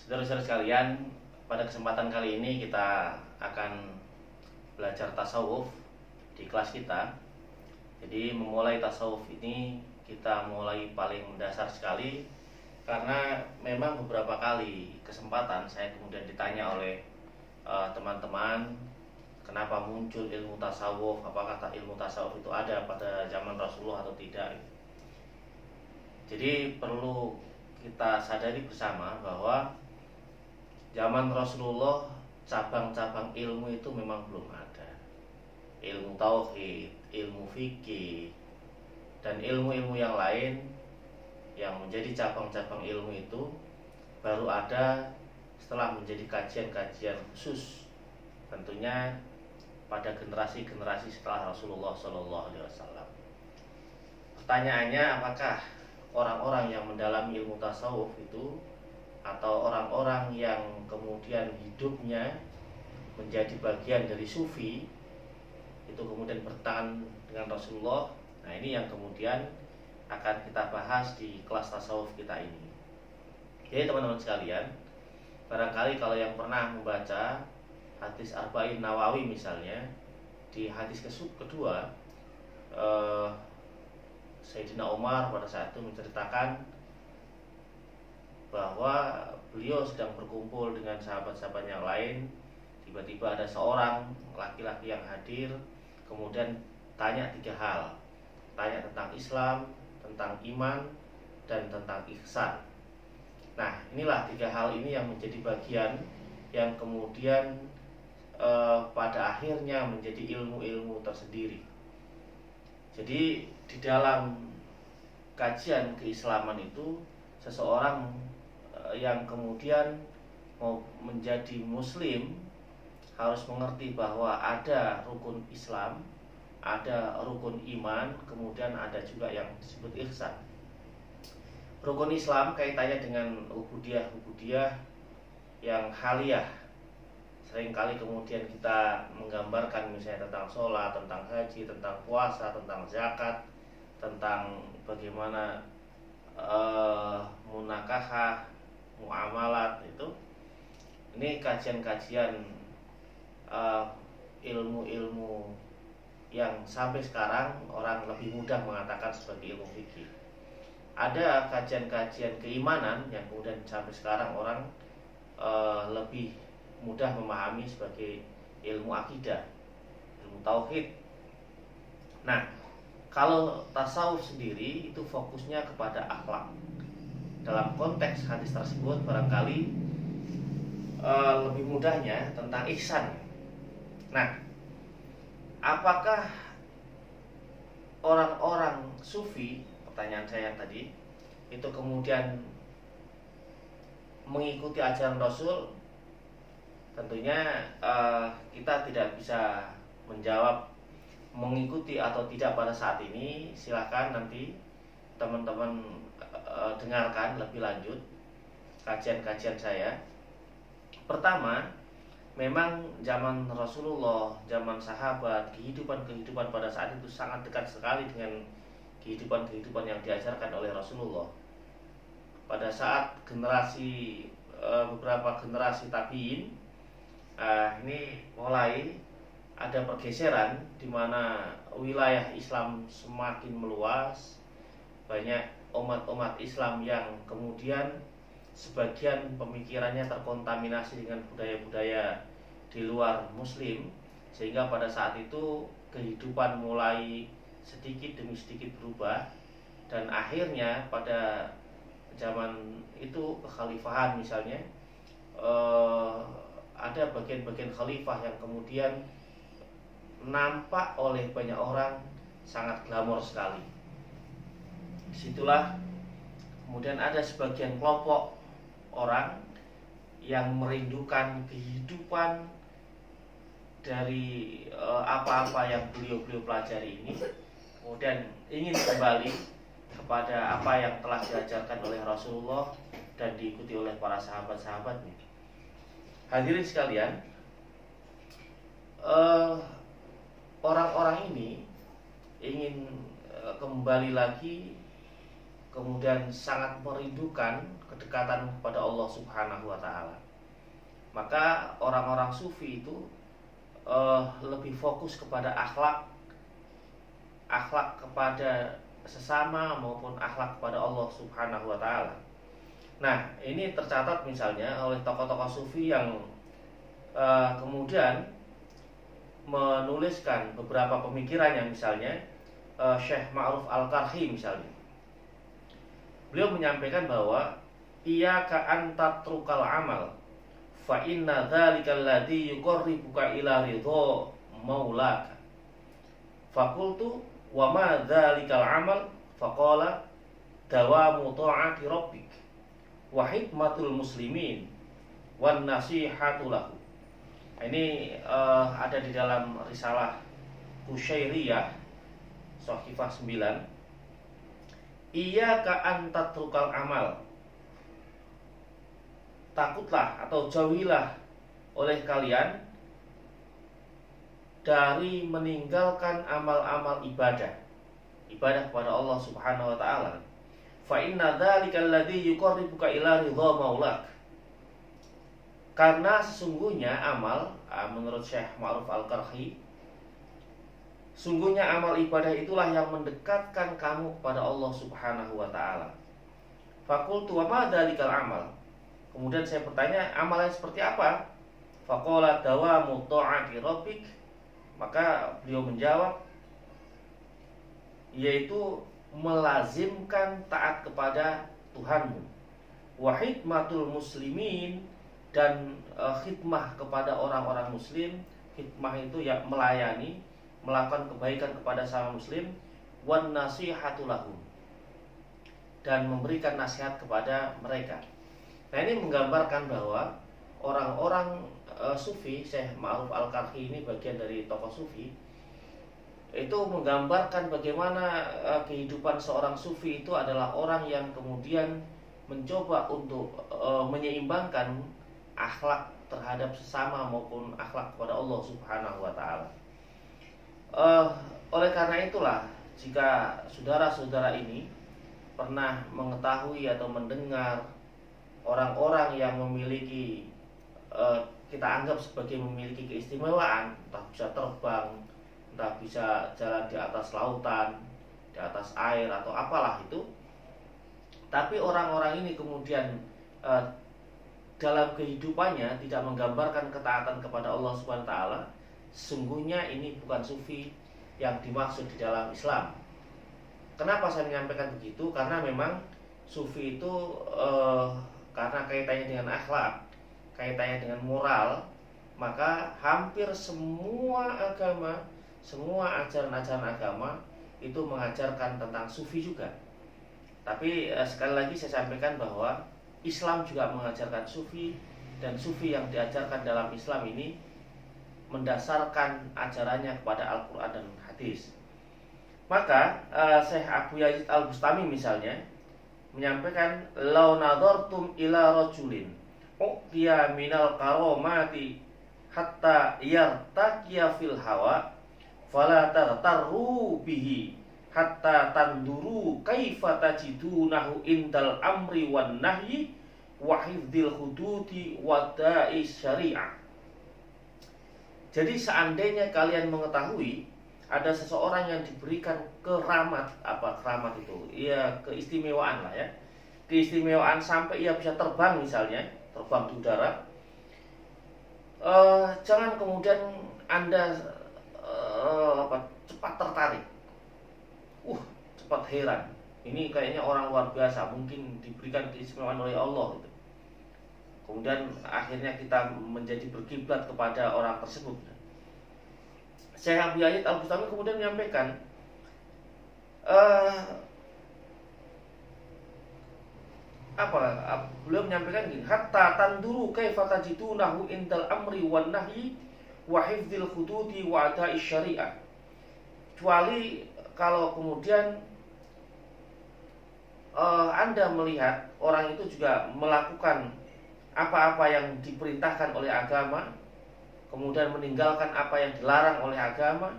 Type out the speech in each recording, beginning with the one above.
Saudara-saudara sekalian, pada kesempatan kali ini kita akan belajar tasawuf di kelas kita. Jadi memulai tasawuf ini kita mulai paling mendasar sekali, karena memang beberapa kali kesempatan saya kemudian ditanya oleh teman-teman, kenapa muncul ilmu tasawuf, apakah ilmu tasawuf itu ada pada zaman Rasulullah atau tidak. Jadi perlu kita sadari bersama bahwa zaman Rasulullah cabang-cabang ilmu itu memang belum ada. Ilmu tauhid, ilmu fikih, dan ilmu-ilmu yang lain yang menjadi cabang-cabang ilmu itu baru ada setelah menjadi kajian-kajian khusus, tentunya pada generasi-generasi setelah Rasulullah SAW. Pertanyaannya, apakah orang-orang yang mendalami ilmu tasawuf itu, atau orang-orang yang kemudian hidupnya menjadi bagian dari sufi, itu kemudian bertahan dengan Rasulullah? Nah, ini yang kemudian akan kita bahas di kelas tasawuf kita ini. Jadi teman-teman sekalian, barangkali kalau yang pernah membaca hadis Arba'in Nawawi misalnya, di hadis kedua Sayyidina Umar pada saat itu menceritakan bahwa beliau sedang berkumpul dengan sahabat-sahabat yang lain. Tiba-tiba ada seorang laki-laki yang hadir, kemudian tanya 3 hal. Tanya tentang Islam, tentang iman, dan tentang ihsan. Nah, inilah 3 hal ini yang menjadi bagian yang kemudian pada akhirnya menjadi ilmu-ilmu tersendiri. Jadi di dalam kajian keislaman itu, seseorang yang kemudian mau menjadi muslim harus mengerti bahwa ada rukun Islam, ada rukun iman, kemudian ada juga yang disebut ihsan. Rukun Islam kaitannya dengan ubudiyah yang haliyah. Seringkali kemudian kita menggambarkan misalnya tentang sholat, tentang haji, tentang puasa, tentang zakat, tentang bagaimana munakahah, muamalat itu. Ini kajian-kajian ilmu-ilmu yang sampai sekarang orang lebih mudah mengatakan sebagai ilmu fikih. Ada kajian-kajian keimanan yang kemudian sampai sekarang orang lebih mudah memahami sebagai ilmu akidah, ilmu tauhid. Nah, kalau tasawuf sendiri itu fokusnya kepada akhlak. Dalam konteks hadis tersebut barangkali lebih mudahnya tentang ihsan. Nah, apakah orang-orang sufi, pertanyaan saya tadi, itu kemudian mengikuti ajaran Rasul? Tentunya kita tidak bisa menjawab mengikuti atau tidak pada saat ini. Silakan nanti teman-teman dengarkan lebih lanjut kajian-kajian saya. Pertama, memang zaman Rasulullah, zaman sahabat, kehidupan-kehidupan pada saat itu sangat dekat sekali dengan kehidupan-kehidupan yang diajarkan oleh Rasulullah. Pada saat beberapa generasi tabi'in, ini mulai ada pergeseran di mana wilayah Islam semakin meluas. Banyak umat-umat Islam yang kemudian sebagian pemikirannya terkontaminasi dengan budaya-budaya di luar Muslim, sehingga pada saat itu kehidupan mulai sedikit demi sedikit berubah. Dan akhirnya pada zaman itu kekhalifahan misalnya, ada bagian-bagian khalifah yang kemudian nampak oleh banyak orang sangat glamor sekali. Disitulah kemudian ada sebagian kelompok orang yang merindukan kehidupan dari apa-apa yang beliau pelajari ini, kemudian ingin kembali kepada apa yang telah diajarkan oleh Rasulullah dan diikuti oleh para sahabat-sahabatnya. Hadirin sekalian, orang-orang ini ingin kembali lagi kemudian sangat merindukan kedekatan kepada Allah Subhanahu wa taala. Maka orang-orang sufi itu lebih fokus kepada akhlak kepada sesama maupun akhlak kepada Allah Subhanahu wa taala. Nah, ini tercatat misalnya oleh tokoh-tokoh sufi yang kemudian menuliskan beberapa pemikirannya, misalnya Syekh Ma'ruf Al-Karhi misalnya. Beliau menyampaikan bahwa iyyaka an tatrukal amal fa inna dzalikal ladzi yuqarribuka ila ridha maulaka. Faqultu wa ma dzalikal amal? Faqala dawamu ta'ati rabbik wa hikmatul muslimin wan nasihatu lahu. Ini ada di dalam risalah Kusyairiyah Shahifah 9. Iyyaka an tatrukal amal, takutlah atau jauhilah oleh kalian dari meninggalkan amal-amal ibadah kepada Allah Subhanahu wa taala. Fa inna dzalikal ladzi yuqarribuka ila ridha maulak. Karena sesungguhnya amal, menurut Syekh Ma'ruf Al-Karhi, sungguhnya amal ibadah itulah yang mendekatkan kamu kepada Allah Subhanahu wa taala. Faqultu wa ma dzalikal amal? Kemudian saya bertanya, amalan seperti apa? Faqala dawamu ta'ati rabbik. Maka beliau menjawab, yaitu melazimkan taat kepada Tuhanmu. Wa hikmatul muslimin, dan khidmah kepada orang-orang muslim. Khidmah itu ya melayani, melakukan kebaikan kepada sama muslim. Wan nasihatu lahum, dan memberikan nasihat kepada mereka. Nah, ini menggambarkan bahwa orang-orang sufi, Syekh Ma'ruf Al-Karhi ini bagian dari tokoh sufi, itu menggambarkan bagaimana kehidupan seorang sufi itu adalah orang yang kemudian mencoba untuk menyeimbangkan akhlak terhadap sesama maupun akhlak kepada Allah Subhanahu wa taala. Oleh karena itulah, jika saudara-saudara ini pernah mengetahui atau mendengar orang-orang yang memiliki kita anggap sebagai memiliki keistimewaan, entah bisa terbang, entah bisa jalan di atas lautan, di atas air atau apalah itu, tapi orang-orang ini kemudian dalam kehidupannya tidak menggambarkan ketaatan kepada Allah Subhanahu wa taala, sesungguhnya ini bukan sufi yang dimaksud di dalam Islam. Kenapa saya menyampaikan begitu? Karena memang sufi itu karena kaitannya dengan akhlak, kaitannya dengan moral, maka hampir semua agama, semua ajaran-ajaran agama itu mengajarkan tentang sufi juga. Tapi sekali lagi saya sampaikan bahwa Islam juga mengajarkan sufi, dan sufi yang diajarkan dalam Islam ini mendasarkan ajarannya kepada Al-Quran dan hadis. Maka Syekh Abu Yazid Al-Bustami misalnya menyampaikan, lau nadartum ila rajulin uqtiya minal karomati hatta yartaqiya fil hawa fala tartarru bihi hatta tanduru kaifa tajidunahu indal amri wan nahyi wa hifdzil hududi wa da'is syari'ah. Jadi seandainya kalian mengetahui ada seseorang yang diberikan keramat, apa keramat itu? Ya keistimewaan lah ya. Keistimewaan sampai ia bisa terbang misalnya, terbang di udara. Jangan kemudian Anda cepat tertarik. Cepat heran. Ini kayaknya orang luar biasa, mungkin diberikan keistimewaan oleh Allah gitu. Kemudian akhirnya kita menjadi berkiblat kepada orang tersebut. Syekh Abu Yazid Al-Bustami kemudian menyampaikan, beliau menyampaikan gini, hatta tanduru kaifa tajidunahu indal amri wan nahyi wa hifdzil hududi wa ada'i syariah. Kecuali kalau kemudian Anda melihat orang itu juga melakukan apa-apa yang diperintahkan oleh agama, kemudian meninggalkan apa yang dilarang oleh agama,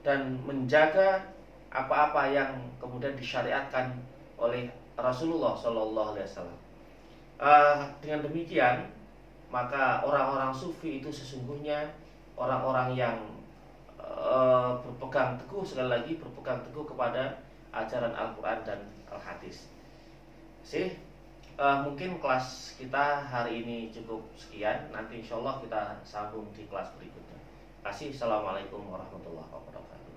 dan menjaga apa-apa yang kemudian disyariatkan oleh Rasulullah Shallallahu Alaihi Wasallam. Dengan demikian, maka orang-orang sufi itu sesungguhnya orang-orang yang berpegang teguh, sekali lagi berpegang teguh kepada ajaran Al-Quran dan Al-Hadis. Mungkin kelas kita hari ini cukup sekian. Nanti insya Allah kita sambung di kelas berikutnya. Terima kasih. Assalamualaikum warahmatullahi wabarakatuh.